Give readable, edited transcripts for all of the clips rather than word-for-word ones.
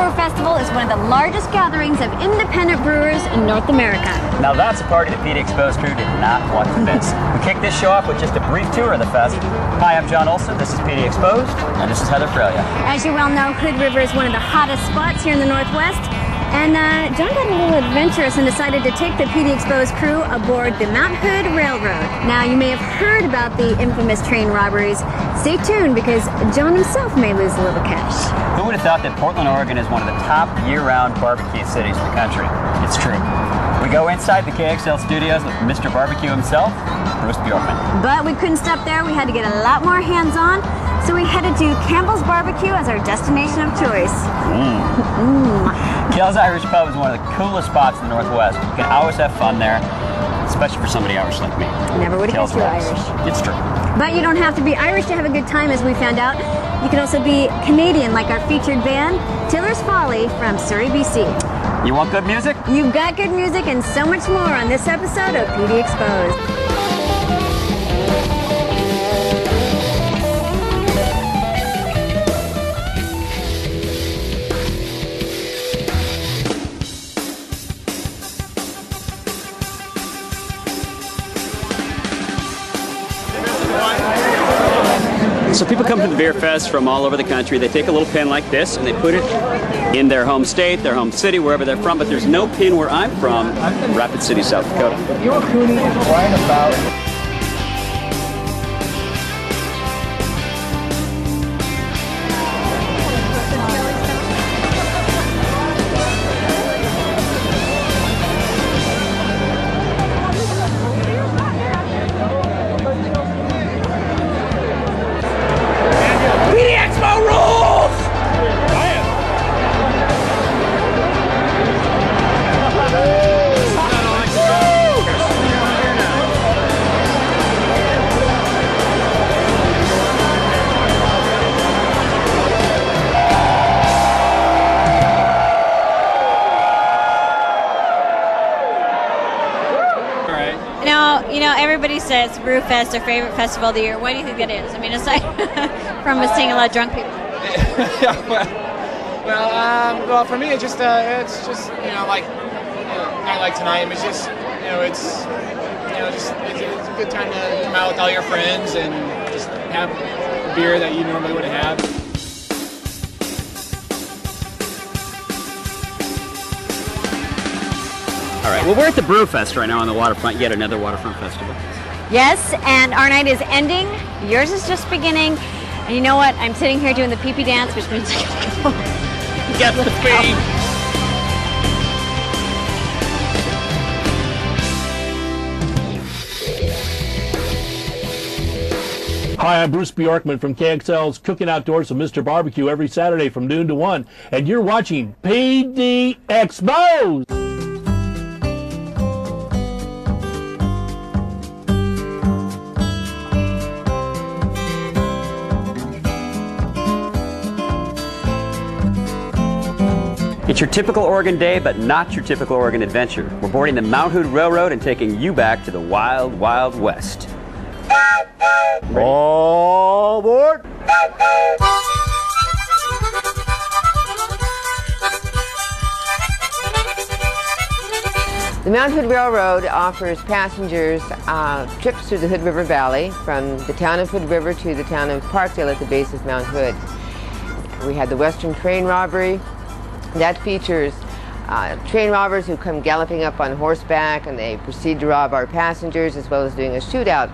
Brewer Festival is one of the largest gatherings of independent brewers in North America. Now that's a party the PDXposed crew did not want to miss. We kicked this show off with just a brief tour of the fest. Hi, I'm John Olson, this is PDXposed, and this is Heather Frelia. As you well know, Hood River is one of the hottest spots here in the Northwest. And John got a little adventurous and decided to take the PDXposed crew aboard the Mount Hood Railroad. Now, you may have heard about the infamous train robberies. Stay tuned because John himself may lose a little cash. Who would have thought that Portland, Oregon is one of the top year-round barbecue cities in the country? It's true. We go inside the KXL studios with Mr. Barbecue himself, Bruce Bjorkman. But we couldn't stop there. We had to get a lot more hands-on. So we headed to Campbell's BBq as our destination of choice. Kel's Irish Pub is one of the coolest spots in the Northwest. You can always have fun there, especially for somebody Irish like me. Never would have guessed you were Irish. It's true. But you don't have to be Irish to have a good time, as we found out. You can also be Canadian, like our featured band, Tillers Folly from Surrey, BC. You want good music? You've got good music and so much more on this episode of PDXposed. So people come to the Beer Fest from all over the country. They take a little pin like this and they put it in their home state, their home city, wherever they're from. But there's no pin where I'm from, Rapid City, South Dakota. Your Cooney is right about... Everybody says Brewfest their favorite festival of the year. Why do you think that is? I mean, aside from us seeing a lot of drunk people. Well, for me, it's just like night like tonight. It's just, it's a good time to come out with all your friends and just have a beer that you normally wouldn't have. All right, well, we're at the Brewfest right now on the waterfront, yet another waterfront festival. Yes, and our night is ending. Yours is just beginning. And you know what? I'm sitting here doing the pee-pee dance, which means I gotta Get the pee! Hi, I'm Bruce Bjorkman from KXL's Cooking Outdoors with Mr. Barbecue every Saturday from noon to 1. And you're watching PDXposed! It's your typical Oregon day, but not your typical Oregon adventure. We're boarding the Mount Hood Railroad and taking you back to the wild, wild west. All aboard! The Mount Hood Railroad offers passengers trips through the Hood River Valley from the town of Hood River to the town of Parkdale at the base of Mount Hood. We had the Western train robbery. That features train robbers who come galloping up on horseback and they proceed to rob our passengers, as well as doing a shootout.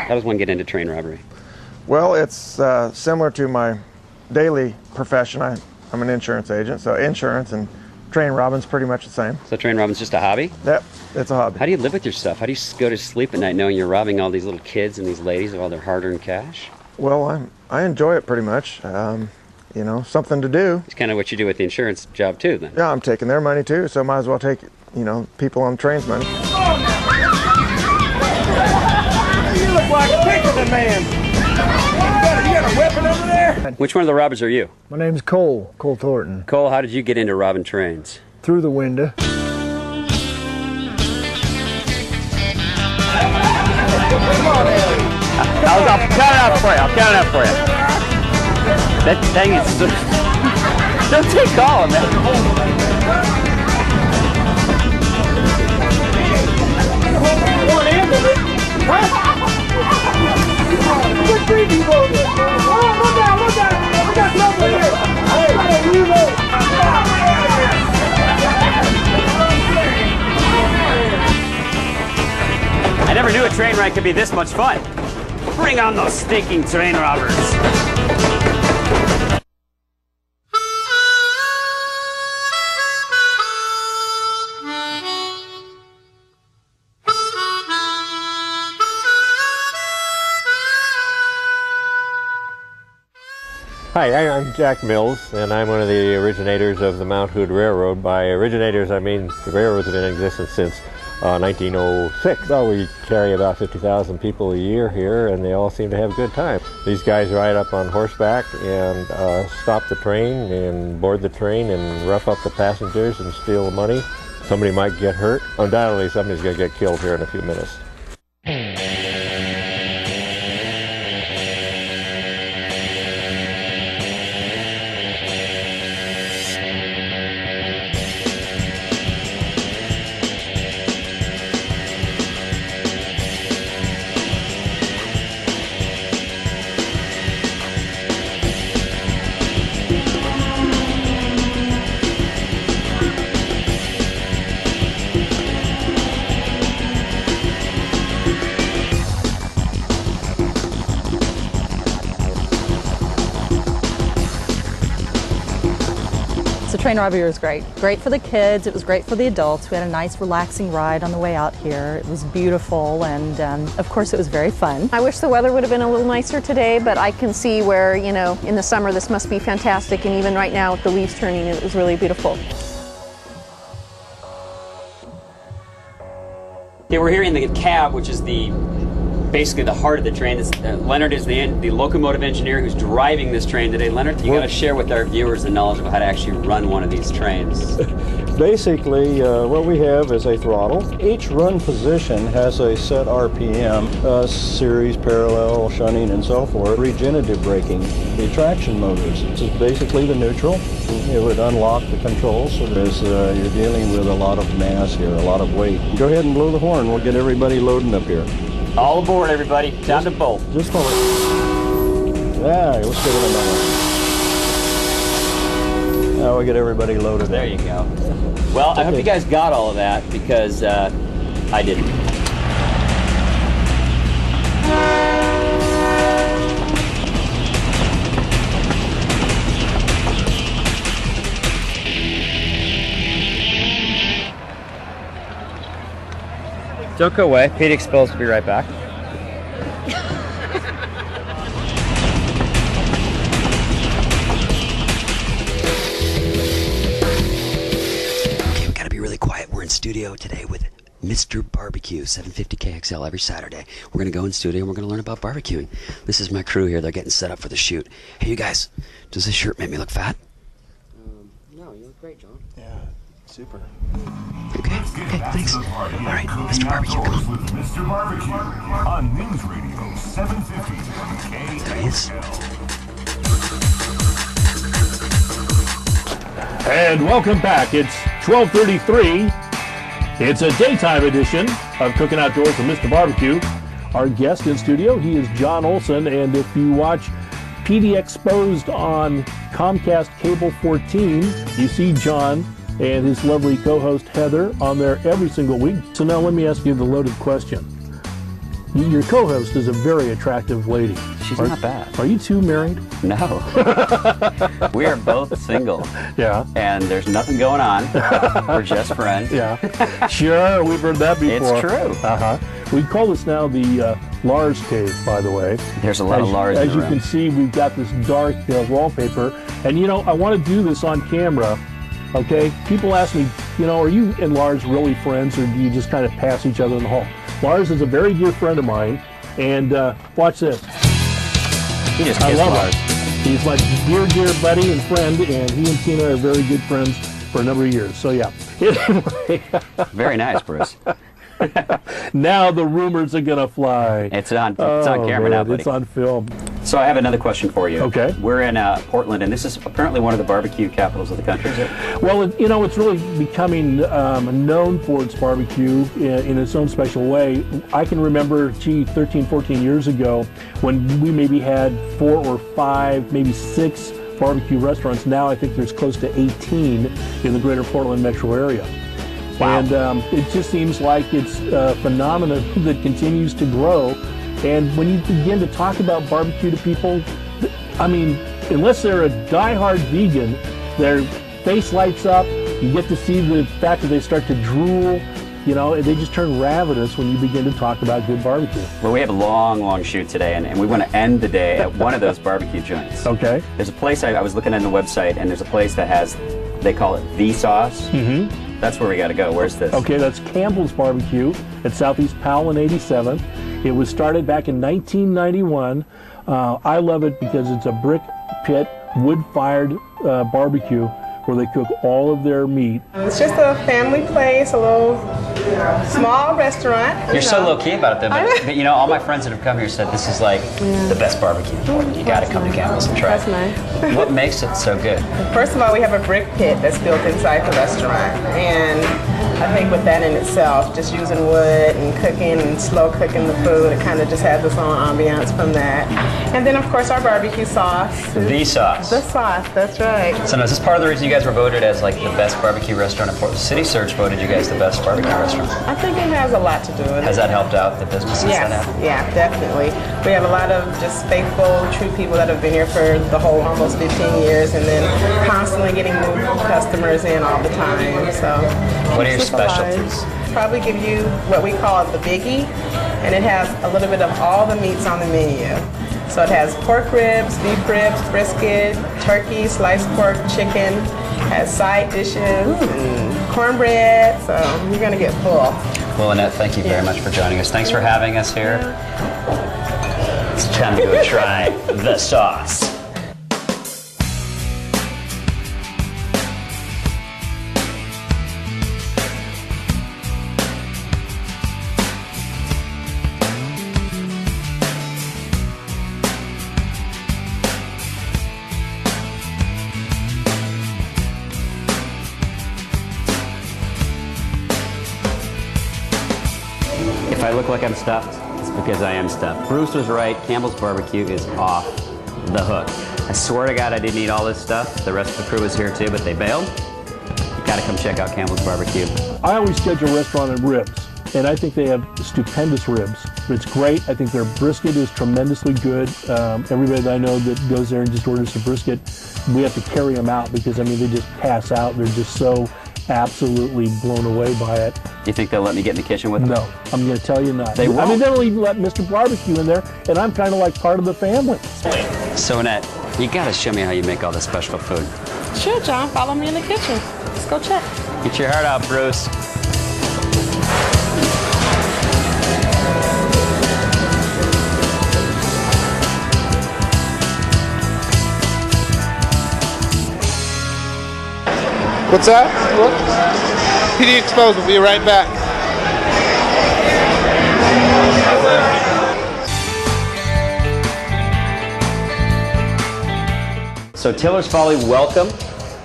How does one get into train robbery? Well, it's similar to my daily profession. I I'm an insurance agent, so insurance and train robbing's pretty much the same. So train robbing's just a hobby? Yep, it's a hobby. How do you live with your stuff? How do you go to sleep at night knowing you're robbing all these little kids and these ladies of all their hard-earned cash? Well, I enjoy it pretty much. You know, something to do. It's kind of what you do with the insurance job too, then. Yeah, I'm taking their money too, so might as well take, you know, people on the train's money. You look like a Pinkerton man. You got a weapon over there? Which one of the robbers are you? My name's Cole Thornton. Cole, how did you get into robbing trains? Through the window. I'll count it out for you. I'll count it out for you. That thing is... Don't take all of it. I never knew a train ride could be this much fun. Bring on those stinking train robbers. Hi, I'm Jack Mills, and I'm one of the originators of the Mount Hood Railroad. By originators, I mean the railroad's been in existence since 1906. Well, we carry about 50,000 people a year here, and they all seem to have a good time. These guys ride up on horseback and stop the train and board the train and rough up the passengers and steal the money. Somebody might get hurt. Undoubtedly, somebody's going to get killed here in a few minutes. So train robbery was great. Great for the kids, it was great for the adults. We had a nice relaxing ride on the way out here. It was beautiful, and of course it was very fun. I wish the weather would have been a little nicer today, but I can see where, you know, in the summer this must be fantastic, and even right now with the leaves turning, it was really beautiful. Okay, we're here in the cab, which is basically the heart of the train. Leonard is the locomotive engineer who's driving this train today. Leonard, you got to share with our viewers the knowledge of how to actually run one of these trains. Basically, what we have is a throttle. Each run position has a set RPM, series, parallel, shunting, and so forth. Regenerative braking, the traction motors. This is basically the neutral. It would unlock the controls, so you're dealing with a lot of mass here, a lot of weight. Go ahead and blow the horn. We'll get everybody loading up here. All aboard, everybody. Down to bolt. Just hold it. Yeah, let's give it another. Now we'll get everybody loaded There you go. Well, I hope you guys got all of that, because I didn't. Don't go away. PDXposed will be right back. Okay, we gotta be really quiet. We're in studio today with Mr. Barbecue, 750 KXL every Saturday. We're gonna go in studio and we're gonna learn about barbecuing. This is my crew here. They're getting set up for the shoot. Hey, you guys, does this shirt make me look fat? No, you look great, John. Yeah, super. Okay, thanks. All right, Mr. Barbecue, come on. With Mr. Barbecue on News Radio 750 KXL. There he is. And welcome back. It's 12:33. It's a daytime edition of Cooking Outdoors with Mr. Barbecue. Our guest in studio, he is John Olson, and if you watch PDXposed on Comcast Cable 14, you see John and his lovely co-host Heather on there every single week. So now let me ask you the loaded question. Your co-host is a very attractive lady. She's not bad. Are you two married? No. We are both single. Yeah. And there's nothing going on. We're just friends. Yeah. Sure, we've heard that before. It's true. Uh-huh. We call this now the Lars Cave, by the way. There's a lot of Lars in the As you room. can see, we've got this dark wallpaper. And, you know, I want to do this on camera. Okay? People ask me, you know, are you and Lars really friends, or do you just kind of pass each other in the hall? Lars is a very dear friend of mine, and watch this. He just I kissed love Lars. He's my dear, dear buddy and friend, and he and Tina are very good friends for a number of years. So yeah. Anyway. Very nice, Bruce. Now the rumors are gonna fly. It's on camera now, buddy. It's on film. So I have another question for you. Okay. We're in Portland, and this is apparently one of the barbecue capitals of the country, is it? Well, you know, it's really becoming known for its barbecue in its own special way. I can remember, 13, 14 years ago, when we maybe had 4 or 5, maybe 6 barbecue restaurants. Now I think there's close to 18 in the greater Portland metro area. Wow. And it just seems like it's a phenomenon that continues to grow. And when you begin to talk about barbecue to people, I mean, unless they're a diehard vegan, their face lights up. You get to see the fact that they start to drool. You know, they just turn ravenous when you begin to talk about good barbecue. Well, we have a long, long shoot today, and we want to end the day at one of those barbecue joints. Okay. There's a place, I was looking at the website, and there's a place that has, they call it The Sauce. Mm-hmm. That's where we got to go. Where's this? Okay, that's Campbell's BBq at Southeast Powell and 87th. It was started back in 1991. I love it because it's a brick pit, wood-fired barbecue where they cook all of their meat. It's just a family place, a little small restaurant. You're so low-key about it, though. But you know, all my friends that have come here said this is like the best barbecue. You got to come to Campbell's and try it. That's nice. What makes it so good? First of all, we have a brick pit that's built inside the restaurant, and I think with that in itself, just using wood and cooking and slow cooking the food, it kind of just has its own ambiance from that. And then, of course, our barbecue sauce. The Sauce. The sauce, that's right. So now, is this part of the reason you guys were voted as like the best barbecue restaurant in Portland? City Search voted you guys the best barbecue restaurant. I think it has a lot to do with it. Has that helped out the business since that happened? Yeah, definitely. We have a lot of just faithful, true people that have been here for the whole almost 15 years, and then constantly getting new customers in all the time. So, what are your specialties? Probably give you what we call the biggie, and it has a little bit of all the meats on the menu. So it has pork ribs, beef ribs, brisket, turkey, sliced pork, chicken, has side dishes, and cornbread, so you're going to get full. Well, Annette, thank you very much for joining us. Thanks for having us here. It's time to go try the sauce. If I look like I'm stuffed, it's because I am stuffed. Bruce was right. Campbell's BBq is off the hook. I swear to God I didn't eat all this stuff. The rest of the crew was here too, but they bailed. You gotta come check out Campbell's BBq. I always judge a restaurant on ribs, and I think they have stupendous ribs. It's great. I think their brisket is tremendously good. Everybody that I know that goes there and just orders the brisket, we have to carry them out because, I mean, they just pass out. They're just so absolutely blown away by it. Do you think they'll let me get in the kitchen with them? No, I'm going to tell you not. They won't? I mean, they'll even let Mr. BBq in there, and I'm kind of like part of the family. So, Annette, you gotta show me how you make all this special food. Sure, John. Follow me in the kitchen. Let's go check. Get your heart out, Bruce. What's that? What? PDXposed, we'll be right back. So Tiller's Folly, welcome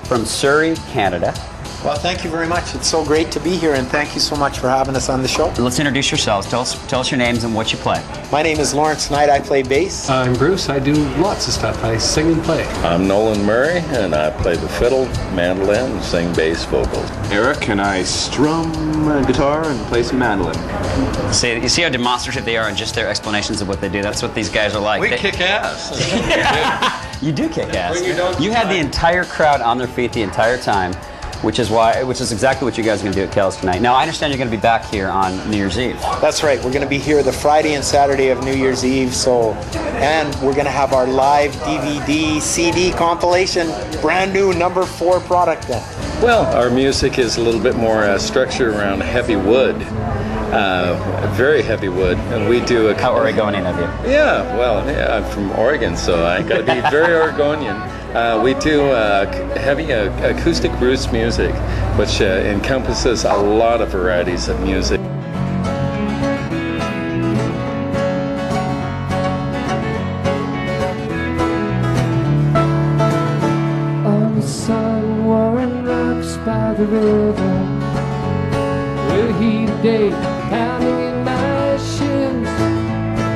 from Surrey, Canada. Well, thank you very much. It's so great to be here, and thank you so much for having us on the show. Let's introduce yourselves. Tell us your names and what you play. My name is Lawrence Knight. I play bass. I'm Bruce. I do lots of stuff. I sing and play. I'm Nolan Murray, and I play the fiddle, mandolin, sing bass vocals. Eric, and I strum guitar and play some mandolin. See, you see how demonstrative they are in just their explanations of what they do? That's what these guys are like. We kick ass. You do kick ass. You had the entire crowd on their feet the entire time, which is exactly what you guys are going to do at Kells tonight. Now, I understand you're going to be back here on New Year's Eve. That's right. We're going to be here the Friday and Saturday of New Year's Eve. And we're going to have our live DVD, CD compilation, brand new number 4 product then. Well, our music is a little bit more structured around heavy wood. Very heavy wood, and we do a... How Oregonian of you. Yeah, well, I'm from Oregon, so I got to be very Oregonian. We do heavy acoustic roots music, which encompasses a lot of varieties of music. On the sun-warmed rocks by the river, with a heat day pounding in my shins,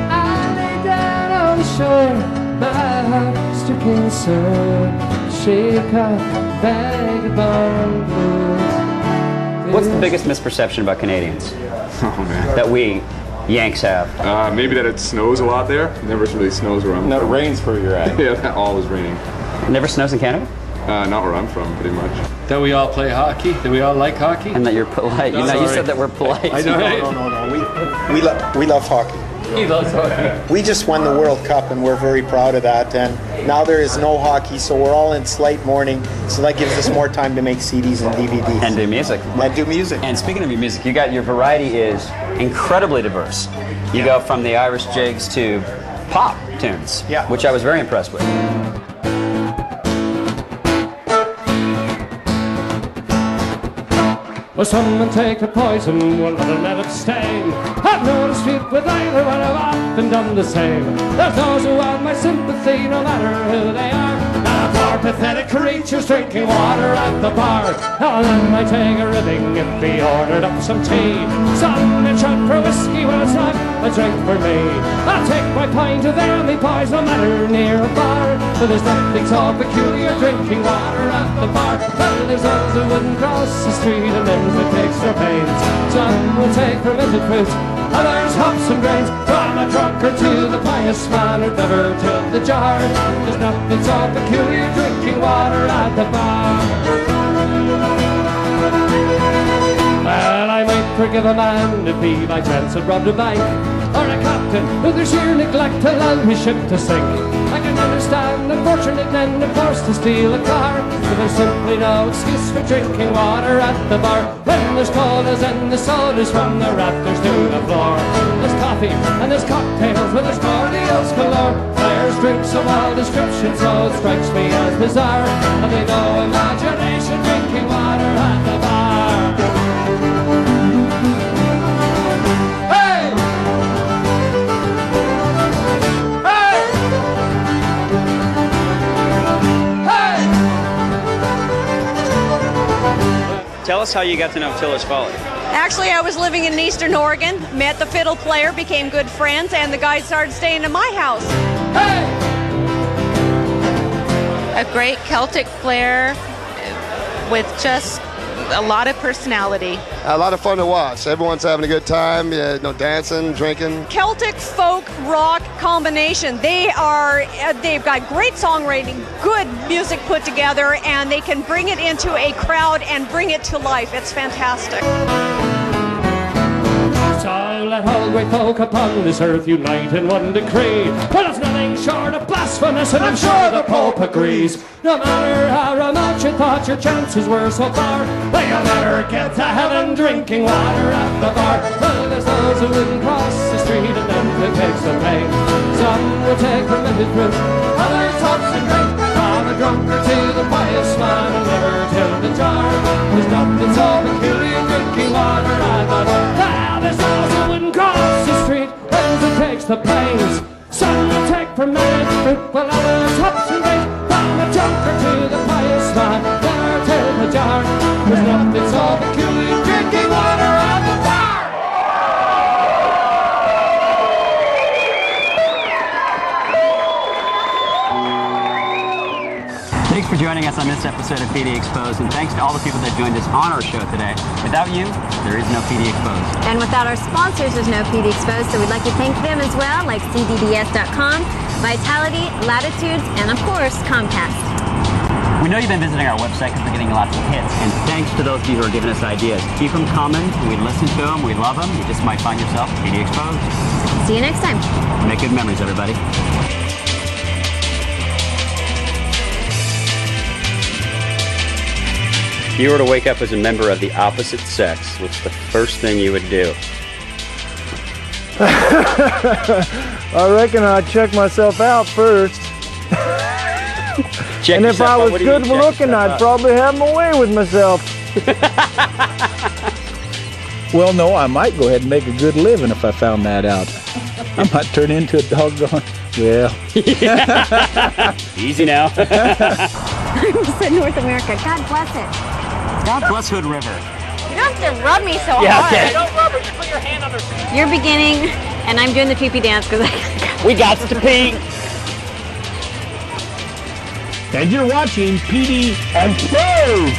I lay down on the shore, my heart stricken sun, shake off vagabond blues. What's the biggest misperception about Canadians? Oh, man. That we Yanks have? Maybe that it snows a lot there. It never really snows where I'm from. No, it rains where you're at. Yeah, always raining. It never snows in Canada? Not where I'm from, pretty much. That we all play hockey? That we all like hockey? And that you're polite. You said that we're polite. I know. No. We love hockey. He loves hockey. We just won the World Cup, and we're very proud of that. And now there is no hockey, so we're all in slight mourning. So that gives us more time to make CDs and DVDs. And do music. And speaking of your music, your variety is incredibly diverse. You go from the Irish jigs to pop tunes, which I was very impressed with. Well, someone take the poison, one that'll let it sting. I've known to sleep with either one, I've often done the same. There's those who want my sympathy, no matter who they are. Now, poor pathetic creatures drinking water at the bar. Now, then I take a ribbing if he ordered up some tea. Some that shot for whiskey, well, it's not a drink for me. I'll take my pint of there, me boys, no matter near a bar. But there's nothing so peculiar drinking water at the bar. Well, there's those who wouldn't cross the street and then that takes their pains. Some will take fermented fruit, others hops and grains. From a drunkard to the pious man who never tilled the jar. There's nothing so peculiar drinking water at the bar. Well, I might forgive a man if he by chance had robbed a bank, or a captain who through sheer neglect allowed his ship to sink. I can understand unfortunate men are forced to steal a car, but there's simply no excuse for drinking water at the bar. When there's colas and the sodas from the rafters to the floor, there's coffee and there's cocktails with there's cordials galore. Players drinks of all descriptions, so it strikes me as bizarre. And they no imagination drinking water at the bar. Tell us how you got to know Tillers Folly. Actually, I was living in Eastern Oregon, met the fiddle player, became good friends, and the guys started staying in my house. A great Celtic flair with just a lot of personality. A lot of fun to watch. Everyone's having a good time, dancing, drinking. Celtic folk rock combination. They've got great songwriting, good music put together, and they can bring it into a crowd and bring it to life. It's fantastic. So let all great folk upon this earth unite in one decree. Well, it's nothing short of blasphemous, and I'm sure the Pope agrees. No matter how remote you thought your chances were so far, well, you'll never get to heaven drinking water at the bar. Well, there's those who wouldn't cross the street and then it takes the pain. Some will take fermented fruit, others hops and drink. From a drunkard to the pious man who never tilled the jar. There's nothing so peculiar drinking water at the bar. There's those who wouldn't cross the street when it takes the pains. Some will take fermented fruit, while others hops and drink. From a drunkard to the pious man, never tilled the jar. There's nothing for joining us on this episode of PD Exposed, and thanks to all the people that joined us on our show today. Without you, there is no PD Exposed. And without our sponsors, there's no PD Exposed, so we'd like to thank them as well, like CDDS.com, Vitality, Latitudes, and of course, Comcast. We know you've been visiting our website because we're getting lots of hits, and thanks to those of you who are giving us ideas. Keep them coming. We listen to them. We love them. You just might find yourself PD Exposed. See you next time. Make good memories, everybody. If you were to wake up as a member of the opposite sex, what's the first thing you would do? I reckon I'd check myself out first. Check and if I was what do good you mean, looking, I'd probably have my way with myself. Well, no, I might go ahead and make a good living if I found that out. I might turn into a doggone, well. Easy now. I said North America. God bless it. God bless Hood River. You don't have to rub me so Yeah, hard. okay. Don't rub her. Just put your hand on her. You're beginning, and I'm doing the pee-pee dance because we got to pee. And you're watching PD Exposed.